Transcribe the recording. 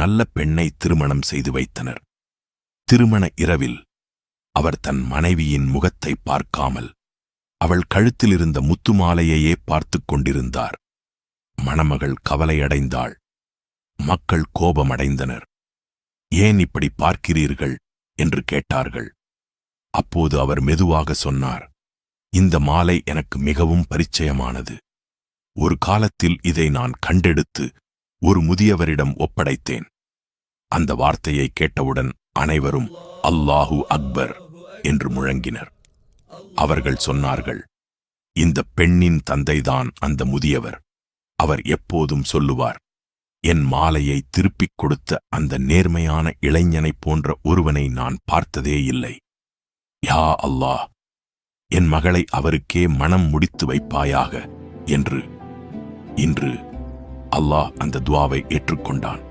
நல்ல பெண்ணை திருமணம் செய்து வைத்தனர். திருமண இரவில் அவர் தன் மனைவியின் முகத்தை பார்க்காமல் அவள் கழுத்திலிருந்த முத்து மாலையையே பார்த்துக் கொண்டிருந்தார். மணமகள் கவலையடைந்தாள். மக்கள் கோபமடைந்தனர். ஏன் இப்படி பார்க்கிறீர்கள் என்று கேட்டார்கள். அப்போது அவர் மெதுவாக சொன்னார், இந்த மாலை எனக்கு மிகவும் பரிச்சயமானது. ஒரு காலத்தில் இதை நான் கண்டெடுத்து ஒரு முதியவரிடம் ஒப்படைத்தேன். அந்த வார்த்தையை கேட்டவுடன் அனைவரும் அல்லாஹு அக்பர் என்று முழங்கினர். அவர்கள் சொன்னார்கள், இந்த பெண்ணின் தந்தைதான் அந்த முதியவர். அவர் எப்போதும் சொல்லுவார், என் மாலையை திருப்பிக் கொடுத்த அந்த நேர்மையான இளைஞனைப் போன்ற ஒருவனை நான் பார்த்ததே இல்லை. யா அல்லாஹ், என் மகளை அவருக்கே மனம் முடித்து வைப்பாயாக என்று. இன்று அல்லாஹ் அந்த துஆவை ஏற்றுக்கொண்டான்.